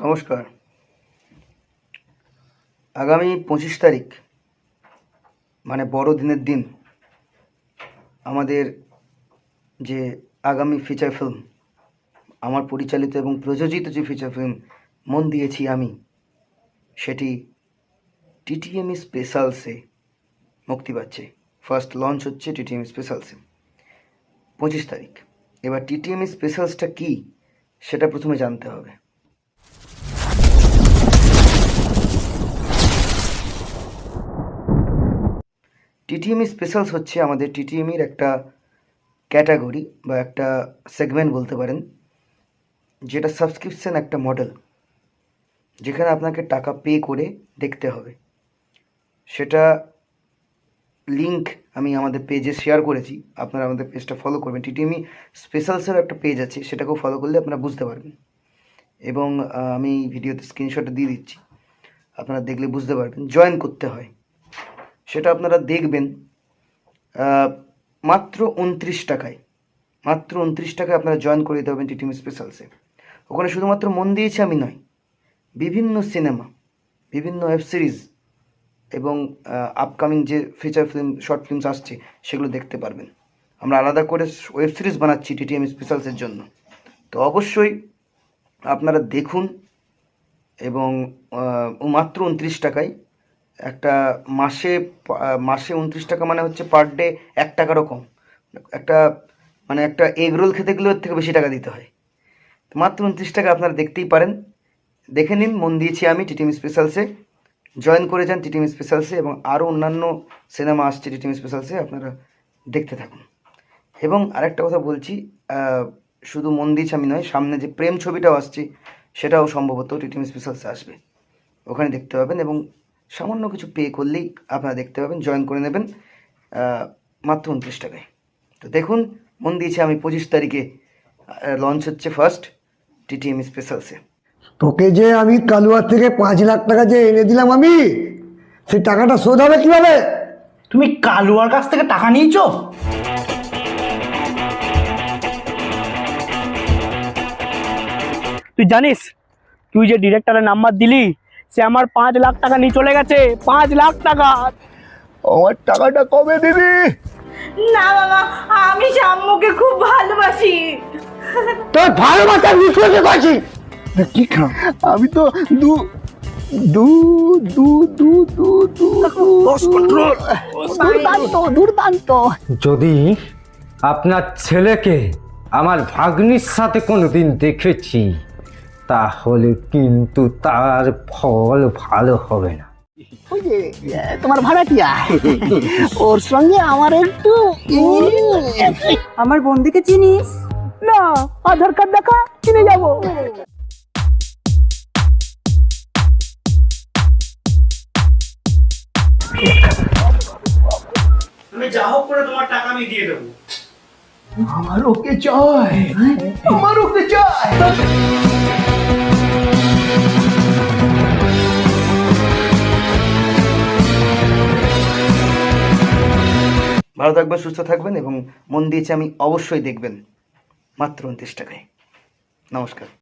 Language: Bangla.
নমস্কার। আগামী 25 তারিখ মানে বড়দিনের দিন আমাদের যে আগামী ফিচার ফিল্ম, আমার পরিচালিত এবং প্রযোজিত যে ফিচার ফিল্ম মন দিয়েছি আমি, সেটি টিটিএমই স্পেশালসে মুক্তি পাচ্ছে। ফার্স্ট লঞ্চ হচ্ছে টিটিএমই স্পেশালসে 25 তারিখ। এবার টিটিএমই স্পেশালসটা কী সেটা প্রথমে জানতে হবে। টিটিএমই স্পেশালস হচ্ছে আমাদের টিটিএমির একটা ক্যাটাগরি বা একটা সেগমেন্ট বলতে পারেন, যেটা সাবস্ক্রিপশন একটা মডেল, যেখানে আপনাকে টাকা পে করে দেখতে হবে। সেটা লিঙ্ক আমি আমাদের পেজে শেয়ার করেছি, আপনারা আমাদের পেজটা ফলো করবেন। টিটিএমি স্পেশালসের একটা পেজ আছে, সেটাকেও ফলো করলে আপনারা বুঝতে পারবেন। এবং আমি ভিডিওতে স্ক্রিনশটটা দিয়ে দিচ্ছি, আপনারা দেখলে বুঝতে পারবেন। জয়েন করতে হয়, সেটা আপনারা দেখবেন। মাত্র 29 টাকায় আপনারা জয়েন করে দিতে পারবেন টিটিএমই স্পেশালসে। ওখানে শুধুমাত্র মন দিয়েছি আমি নয়, বিভিন্ন সিনেমা, বিভিন্ন ওয়েব সিরিজ এবং আপকামিং যে ফিচার ফিল্ম, শর্ট ফিল্মস আসছে, সেগুলো দেখতে পারবেন। আমরা আলাদা করে ওয়েব সিরিজ বানাচ্ছি টিটিএমই স্পেশালসের জন্য। তো অবশ্যই আপনারা দেখুন। এবং মাত্র 29 টাকায় একটা মাসে 29 টাকা মানে হচ্ছে পার ডে 1 টাকারও কম। একটা এগ রোল খেতে গেলে ওর থেকে বেশি টাকা দিতে হয়। তো মাত্র 29 টাকা আপনারা দেখতেই পারেন, দেখে নিন। মন দিয়েছি আমি টিটিএমই স্পেশালসে, জয়েন করে যান টিটিএমই স্পেশালসে। এবং আরও অন্যান্য সিনেমা আসছে টিটিএমই স্পেশালসে, আপনারা দেখতে থাকুন। এবং আরেকটা কথা বলছি, শুধু মন দিয়েছি আমি নয়, সামনে যে প্রেম ছবিটাও আসছে, সেটাও সম্ভবত টিটিএমই স্পেশালসে আসবে, ওখানে দেখতে পাবেন। এবং সামান্য কিছু পে করলেই আপনারা দেখতে পাবেন, জয়েন করে নেবেন মাত্র 29 টাকায়। তো দেখুন, মন দিয়েছি আমি 25 তারিখে লঞ্চ হচ্ছে ফার্স্ট টিটিএমই স্পেশালসে। তোকে যে আমি কালুয়ার থেকে 5 লাখ টাকা যে এনে দিলাম, আমি সেই টাকাটা শোধ হবে কিভাবে? তুমি কালুয়ার কাছ থেকে টাকা নিয়েছো? তুই জানিস, তুই যে ডিরেক্টরের নাম্বার দিলি, সে আমার 5 লাখ টাকা নিয়ে চলে গেছে। 5 লাখ টাকা। আমার টাকাটা কবে দিবি? না বাবা, আমি শাম্মুকে খুব ভালোবাসি। তোর ভালোবাসার বিশ্বাসে পাচ্ছি কি খা? আমি তো দুর্দান্ত। যদি আপনার ছেলেকে আমার ভাগ্নির সাথে কোনোদিন দেখেছি, তাহলে কিন্তু তার ফল ভালো হবে না। ওই যে তোমার ভাড়াটিয়া, ওর সঙ্গে আমার একটু আমার বন্ধুকে চিনিস? না, আধার কার্ড দেখা, চিনে যাবো। আমি যা হোক করে তোমার টাকা আমি দিয়ে দেবো। আমার ওকে চাই, আমার ওকে চাই। ভালো থাকবেন, সুস্থ থাকবেন এবং মন দিয়েছি আমি অবশ্যই দেখবেন মাত্র 29 টাকায়। নমস্কার।